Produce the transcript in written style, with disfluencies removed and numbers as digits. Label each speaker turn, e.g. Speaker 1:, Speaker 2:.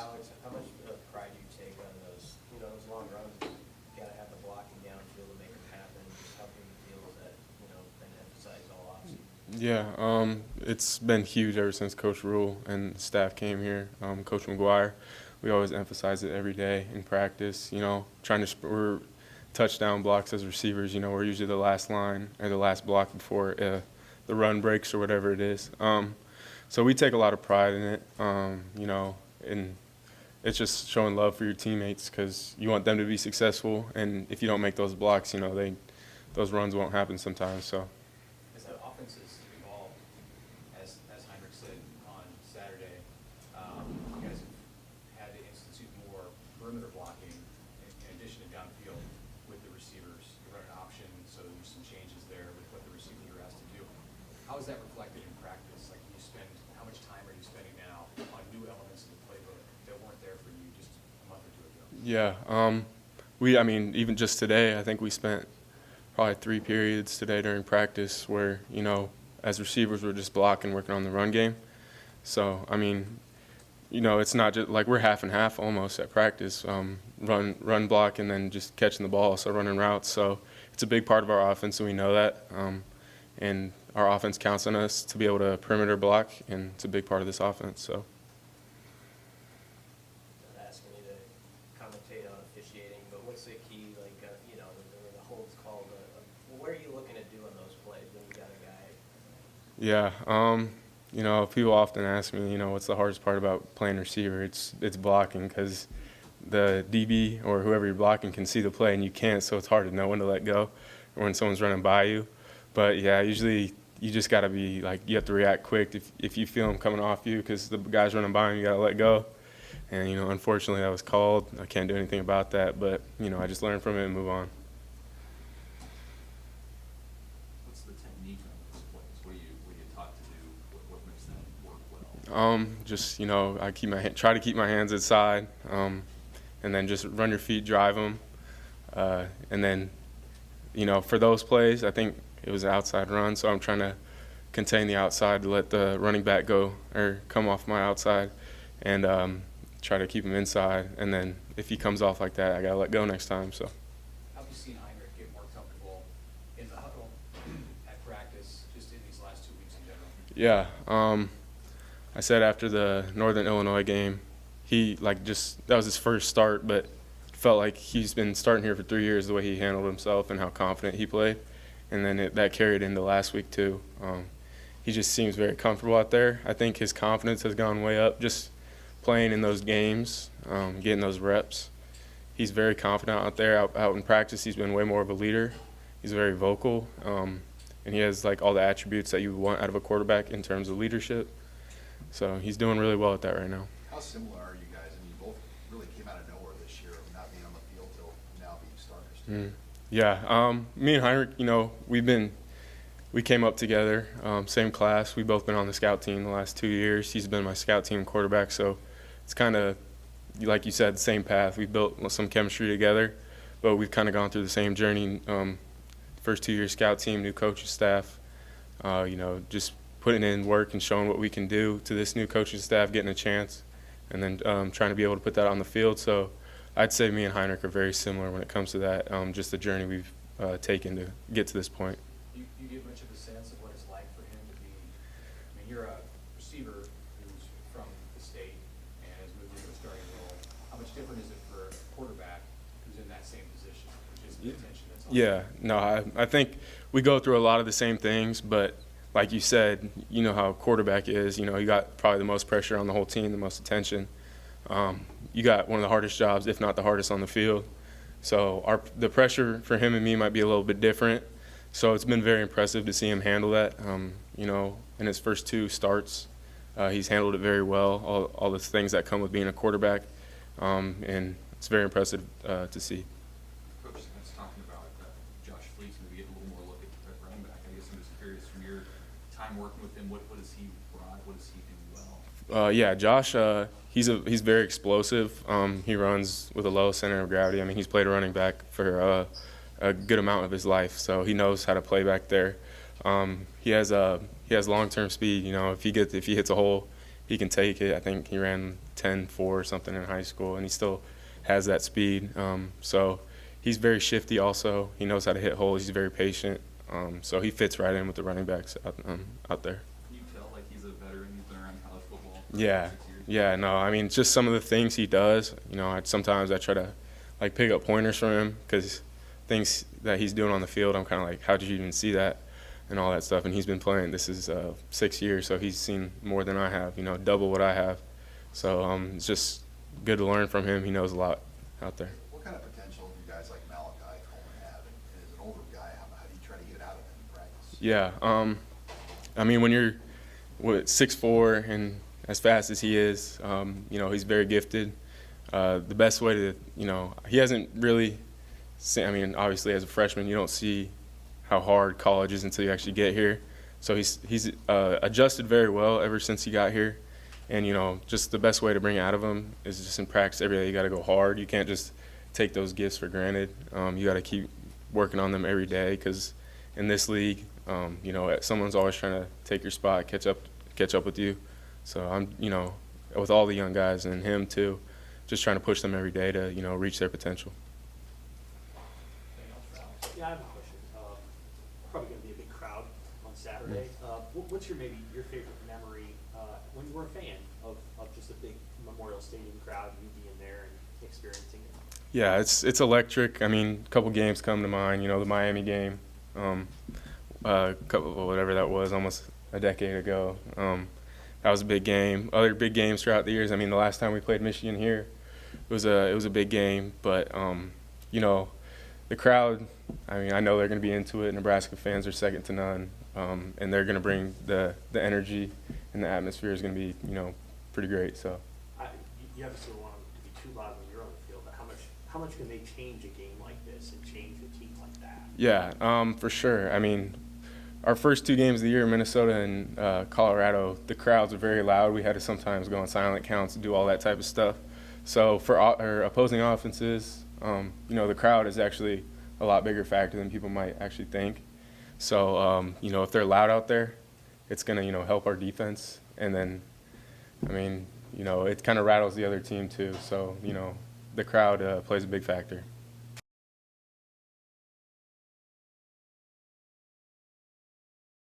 Speaker 1: Alex, how much pride do you take on those, those long runs? You got to have the blocking downfield to make them happen. Just how big a deal is that, been emphasized all offseason?
Speaker 2: Yeah, it's been huge ever since Coach Rule and staff came here. Coach McGuire, we always emphasize it every day in practice. We're touchdown blocks as receivers. We're usually the last line or the last block before the run breaks or whatever it is. So we take a lot of pride in it. And it's just showing love for your teammates because you want them to be successful. And if you don't make those blocks, those runs won't happen sometimes. So.
Speaker 3: As the offense has evolved, as Heinrich said on Saturday, you guys have had to institute more perimeter blocking in addition to downfield with the receivers. You run an option, so there's some changes there with what the receivers are asked to do. How is that reflected in practice? Like, how much time are you spending now on new elements of the playbook that weren't there for you just a month or two ago?
Speaker 2: Yeah, even just today, I think we spent probably 3 periods today during practice where, as receivers, we're just blocking, working on the run game. So, it's not just like we're half and half almost at practice, run block and then just catching the ball, so running routes. So it's a big part of our offense, and we know that. And our offense counts on us to be able to perimeter block, and it's a big part of this offense. So.
Speaker 1: Not asking you to commentate on officiating, but what's the key, the holds called, what are you looking to do on those plays when you got a guy?
Speaker 2: Yeah, people often ask me, what's the hardest part about playing receiver? It's blocking because the DB or whoever you're blocking can see the play and you can't, so it's hard to know when to let go or when someone's running by you. But, yeah, usually you just got to be, you have to react quick if you feel them coming off you because the guy's running by him, you got to let go. And, unfortunately that was called. I can't do anything about that, but, I just learn from it and move on.
Speaker 4: What's the technique on those plays? What are you taught to do? What makes them work well?
Speaker 2: I try to keep my hands inside, and then just run your feet, drive them. And then, for those plays, I think it was an outside run, so I'm trying to contain the outside to let the running back go or come off my outside and try to keep him inside. And then if he comes off like that, I got to let go next time. So.
Speaker 3: How have you seen Heinrich get more comfortable in the huddle at practice, just in these last 2 weeks in general?
Speaker 2: Yeah. I said after the Northern Illinois game, that was his first start, but felt like he's been starting here for 3 years, the way he handled himself and how confident he played. And then that carried into last week too. He just seems very comfortable out there. I think his confidence has gone way up just playing in those games, getting those reps. He's very confident out there. Out in practice, he's been way more of a leader. He's very vocal, and he has all the attributes that you want out of a quarterback in terms of leadership. So he's doing really well at that right now.
Speaker 4: How similar are you guys? You both really came out of nowhere this year of not being on the field till now being starters.
Speaker 2: Yeah, me and Heinrich, we came up together, same class. We've both been on the scout team the last 2 years. He's been my scout team quarterback, so it's kind of, like you said, the same path. We built some chemistry together, but we've kind of gone through the same journey. First 2 years scout team, new coaching staff, just putting in work and showing what we can do to this new coaching staff, getting a chance, and then trying to be able to put that on the field. So I'd say me and Heinrich are very similar when it comes to that, just the journey we've taken to get to this point.
Speaker 3: You get much of a sense of what it's like for him to be, you're a receiver who's from the state and has moved into a starting role. How much different is it for a quarterback who's in that same position, which is the attention that's on?
Speaker 2: Yeah, no, I think we go through a lot of the same things, but like you said, you know how a quarterback is. You got probably the most pressure on the whole team, the most attention. You got one of the hardest jobs, if not the hardest, on the field. So the pressure for him and me might be a little bit different. So it's been very impressive to see him handle that. In his first 2 starts, he's handled it very well, all the things that come with being a quarterback. And it's very impressive to see.
Speaker 4: Coach was talking about Josh Fleets, maybe get a little more look at running back. I guess I'm just curious from your time working with him, what does he brought? What does he do well?
Speaker 2: Yeah, Josh, he's very explosive. He runs with a low center of gravity. He's played a running back for a good amount of his life, so he knows how to play back there. He has long-term speed. If he hits a hole, he can take it. I think he ran 10.4 or something in high school, and he still has that speed. So he's very shifty also. He knows how to hit holes. He's very patient. So he fits right in with the running backs out there.
Speaker 4: Can you tell like he's a veteran? He's been around college football for
Speaker 2: Yeah,
Speaker 4: 6 years.
Speaker 2: yeah, no, I mean, just some of the things he does, sometimes I try to, like, pick up pointers from him because things that he's doing on the field, I'm kind of like, how did you even see that and all that stuff, and he's been playing, this is 6 years, so he's seen more than I have, double what I have, so it's just good to learn from him. He knows a lot out there.
Speaker 5: What kind of potential do guys like Malachi Coleman have? And as an older guy, how do you try to get it out of him in practice?
Speaker 2: Yeah, I mean, when you're 6'4" and as fast as he is, he's very gifted. The best way to, he hasn't really seen, I mean, obviously as a freshman, you don't see how hard college is until you actually get here. So he's adjusted very well ever since he got here. And, just the best way to bring it out of him is just in practice every day. You got to go hard. You can't just take those gifts for granted. You got to keep working on them every day because in this league, someone's always trying to take your spot, catch up with you. So I'm, with all the young guys and him too, just trying to push them every day to, reach their potential.
Speaker 6: Yeah, I have a question. Probably going to be a big crowd on Saturday. What's your favorite memory when you were a fan of just a big Memorial Stadium crowd, you being there and experiencing it?
Speaker 2: Yeah, it's electric. I mean, a couple games come to mind. The Miami game, whatever that was, almost a decade ago. That was a big game. Other big games throughout the years. I mean, the last time we played Michigan here, it was a big game. But the crowd. I mean, I know they're going to be into it. Nebraska fans are second to none, and they're going to bring the energy, and the atmosphere is going to be pretty great. So.
Speaker 6: You obviously don't want them to be too loud when you're on the field, but how much can they change a game like this and change a team like that?
Speaker 2: Yeah, for sure. I mean, our first 2 games of the year, Minnesota and Colorado, the crowds are very loud. We had to sometimes go on silent counts and do all that type of stuff. So for our opposing offenses, the crowd is actually a lot bigger factor than people might actually think. So, if they're loud out there, it's going to, help our defense. And then, I mean, it kind of rattles the other team too. So, the crowd plays a big factor.